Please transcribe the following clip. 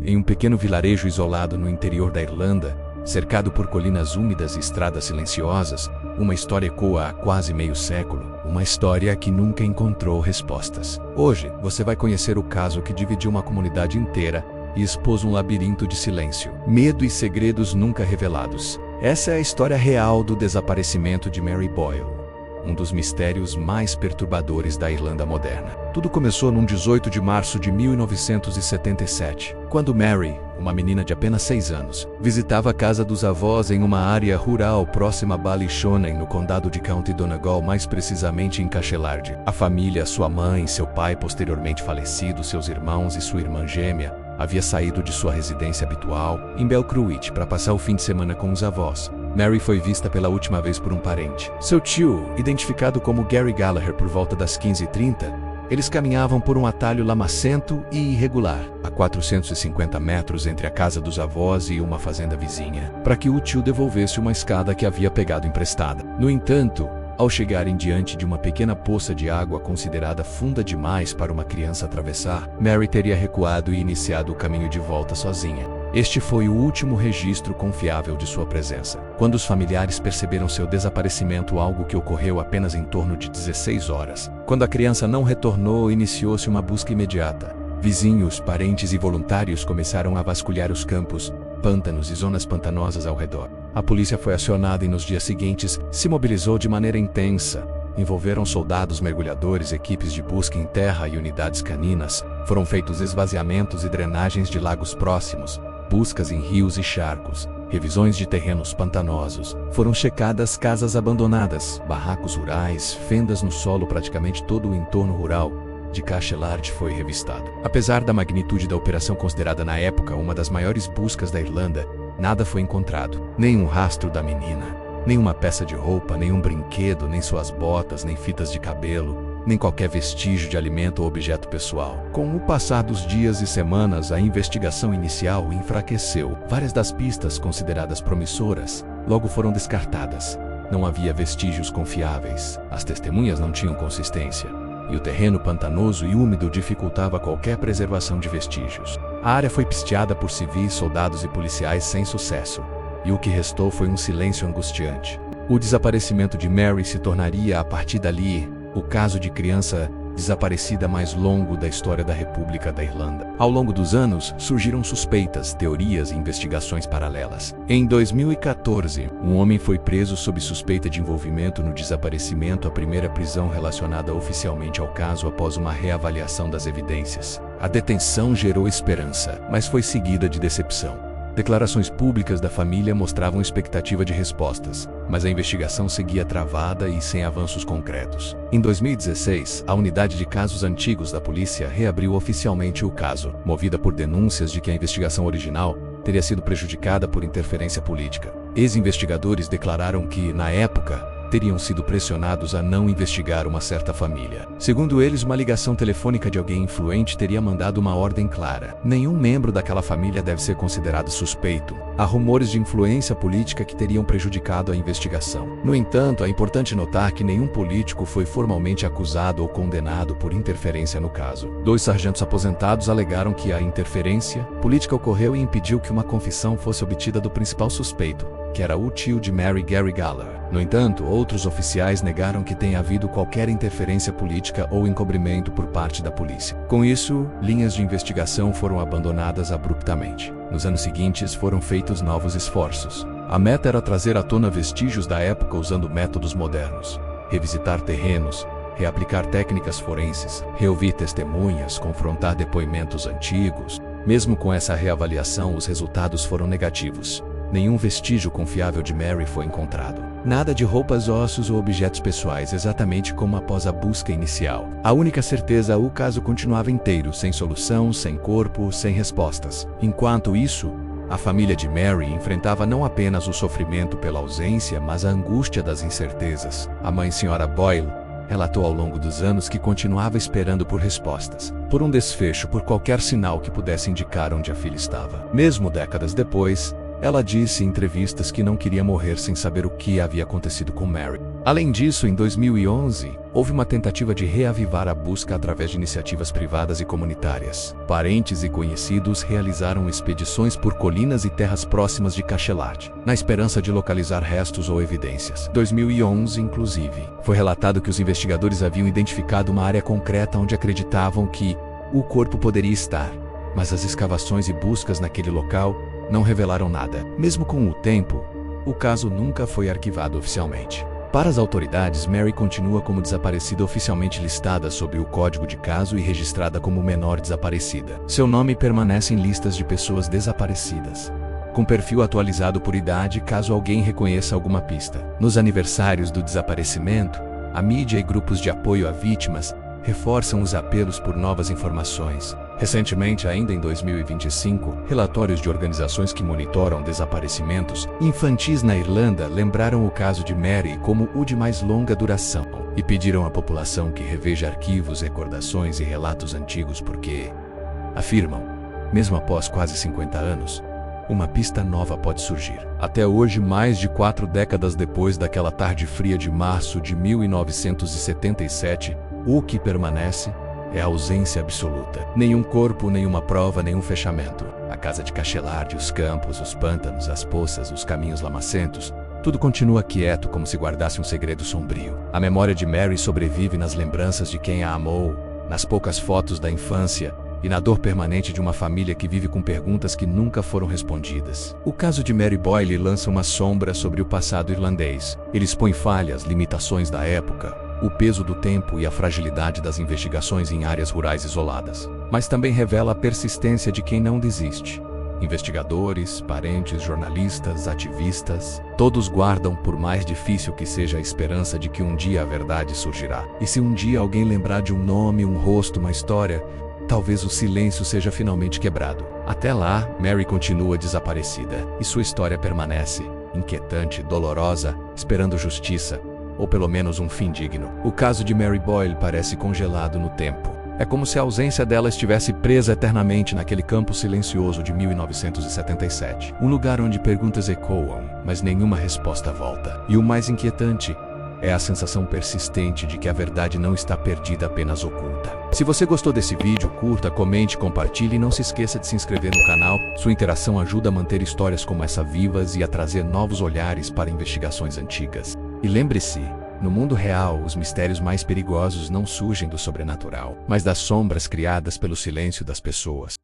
Em um pequeno vilarejo isolado no interior da Irlanda, cercado por colinas úmidas e estradas silenciosas, uma história ecoa há quase meio século, uma história que nunca encontrou respostas. Hoje, você vai conhecer o caso que dividiu uma comunidade inteira e expôs um labirinto de silêncio, medo e segredos nunca revelados. Essa é a história real do desaparecimento de Mary Boyle, um dos mistérios mais perturbadores da Irlanda moderna. Tudo começou num 18 de março de 1977, quando Mary, uma menina de apenas 6 anos, visitava a casa dos avós em uma área rural próxima a Ballyshannon, no condado de County Donegal, mais precisamente em Cashelaird. A família, sua mãe, seu pai posteriormente falecido, seus irmãos e sua irmã gêmea, havia saído de sua residência habitual, em Belcruit, para passar o fim de semana com os avós. Mary foi vista pela última vez por um parente. Seu tio, identificado como Gary Gallagher por volta das 15h30, eles caminhavam por um atalho lamacento e irregular, a 450 metros entre a casa dos avós e uma fazenda vizinha, para que o tio devolvesse uma escada que havia pegado emprestada. No entanto, ao chegarem diante de uma pequena poça de água considerada funda demais para uma criança atravessar, Mary teria recuado e iniciado o caminho de volta sozinha. Este foi o último registro confiável de sua presença. Quando os familiares perceberam seu desaparecimento, algo que ocorreu apenas em torno de 16 horas. Quando a criança não retornou, iniciou-se uma busca imediata. Vizinhos, parentes e voluntários começaram a vasculhar os campos, pântanos e zonas pantanosas ao redor. A polícia foi acionada e nos dias seguintes se mobilizou de maneira intensa. Envolveram soldados mergulhadores, equipes de busca em terra e unidades caninas. Foram feitos esvaziamentos e drenagens de lagos próximos, buscas em rios e charcos, revisões de terrenos pantanosos. Foram checadas casas abandonadas, barracos rurais, fendas no solo. Praticamente todo o entorno rural de Cashelaird foi revistado. Apesar da magnitude da operação, considerada na época uma das maiores buscas da Irlanda, nada foi encontrado. Nenhum rastro da menina, nenhuma peça de roupa, nenhum brinquedo, nem suas botas, nem fitas de cabelo, nem qualquer vestígio de alimento ou objeto pessoal. Com o passar dos dias e semanas, a investigação inicial enfraqueceu. Várias das pistas consideradas promissoras logo foram descartadas. Não havia vestígios confiáveis, as testemunhas não tinham consistência, e o terreno pantanoso e úmido dificultava qualquer preservação de vestígios. A área foi pisteada por civis, soldados e policiais sem sucesso, e o que restou foi um silêncio angustiante. O desaparecimento de Mary se tornaria, a partir dali, o caso de criança desaparecida mais longo da história da República da Irlanda. Ao longo dos anos, surgiram suspeitas, teorias e investigações paralelas. Em 2014, um homem foi preso sob suspeita de envolvimento no desaparecimento, a primeira prisão relacionada oficialmente ao caso após uma reavaliação das evidências. A detenção gerou esperança, mas foi seguida de decepção. Declarações públicas da família mostravam expectativa de respostas, mas a investigação seguia travada e sem avanços concretos. Em 2016, a unidade de casos antigos da polícia reabriu oficialmente o caso, movida por denúncias de que a investigação original teria sido prejudicada por interferência política. Ex-investigadores declararam que, na época, teriam sido pressionados a não investigar uma certa família. Segundo eles, uma ligação telefônica de alguém influente teria mandado uma ordem clara: nenhum membro daquela família deve ser considerado suspeito. Há rumores de influência política que teriam prejudicado a investigação. No entanto, é importante notar que nenhum político foi formalmente acusado ou condenado por interferência no caso. 2 sargentos aposentados alegaram que a interferência política ocorreu e impediu que uma confissão fosse obtida do principal suspeito, que era o tio de Mary, Gary Gallagher. No entanto, outros oficiais negaram que tenha havido qualquer interferência política ou encobrimento por parte da polícia. Com isso, linhas de investigação foram abandonadas abruptamente. Nos anos seguintes, foram feitos novos esforços. A meta era trazer à tona vestígios da época usando métodos modernos, revisitar terrenos, reaplicar técnicas forenses, reouvir testemunhas, confrontar depoimentos antigos. Mesmo com essa reavaliação, os resultados foram negativos. Nenhum vestígio confiável de Mary foi encontrado. Nada de roupas, ossos ou objetos pessoais, exatamente como após a busca inicial. A única certeza, o caso continuava inteiro, sem solução, sem corpo, sem respostas. Enquanto isso, a família de Mary enfrentava não apenas o sofrimento pela ausência, mas a angústia das incertezas. A mãe, Sra. Boyle, relatou ao longo dos anos que continuava esperando por respostas, por um desfecho, por qualquer sinal que pudesse indicar onde a filha estava. Mesmo décadas depois, ela disse em entrevistas que não queria morrer sem saber o que havia acontecido com Mary. Além disso, em 2011, houve uma tentativa de reavivar a busca através de iniciativas privadas e comunitárias. Parentes e conhecidos realizaram expedições por colinas e terras próximas de Cachelat, na esperança de localizar restos ou evidências. Em 2011, inclusive, foi relatado que os investigadores haviam identificado uma área concreta onde acreditavam que o corpo poderia estar, mas as escavações e buscas naquele local não revelaram nada. Mesmo com o tempo, o caso nunca foi arquivado oficialmente. Para as autoridades, Mary continua como desaparecida oficialmente listada sob o código de caso e registrada como menor desaparecida. Seu nome permanece em listas de pessoas desaparecidas, com perfil atualizado por idade caso alguém reconheça alguma pista. Nos aniversários do desaparecimento, a mídia e grupos de apoio a vítimas reforçam os apelos por novas informações. Recentemente, ainda em 2025, relatórios de organizações que monitoram desaparecimentos infantis na Irlanda lembraram o caso de Mary como o de mais longa duração e pediram à população que reveja arquivos, recordações e relatos antigos porque, afirmam, mesmo após quase 50 anos, uma pista nova pode surgir. Até hoje, mais de 4 décadas depois daquela tarde fria de março de 1977, o que permanece é a ausência absoluta. Nenhum corpo, nenhuma prova, nenhum fechamento. A casa de Cachelat, os campos, os pântanos, as poças, os caminhos lamacentos, tudo continua quieto como se guardasse um segredo sombrio. A memória de Mary sobrevive nas lembranças de quem a amou, nas poucas fotos da infância e na dor permanente de uma família que vive com perguntas que nunca foram respondidas. O caso de Mary Boyle lança uma sombra sobre o passado irlandês. Ele expõe falhas, limitações da época, o peso do tempo e a fragilidade das investigações em áreas rurais isoladas. Mas também revela a persistência de quem não desiste. Investigadores, parentes, jornalistas, ativistas, todos guardam, por mais difícil que seja, a esperança de que um dia a verdade surgirá. E se um dia alguém lembrar de um nome, um rosto, uma história, talvez o silêncio seja finalmente quebrado. Até lá, Mary continua desaparecida, e sua história permanece, inquietante, dolorosa, esperando justiça, ou pelo menos um fim digno. O caso de Mary Boyle parece congelado no tempo. É como se a ausência dela estivesse presa eternamente naquele campo silencioso de 1977. Um lugar onde perguntas ecoam, mas nenhuma resposta volta. E o mais inquietante é a sensação persistente de que a verdade não está perdida, apenas oculta. Se você gostou desse vídeo, curta, comente, compartilhe e não se esqueça de se inscrever no canal. Sua interação ajuda a manter histórias como essa vivas e a trazer novos olhares para investigações antigas. E lembre-se, no mundo real, os mistérios mais perigosos não surgem do sobrenatural, mas das sombras criadas pelo silêncio das pessoas.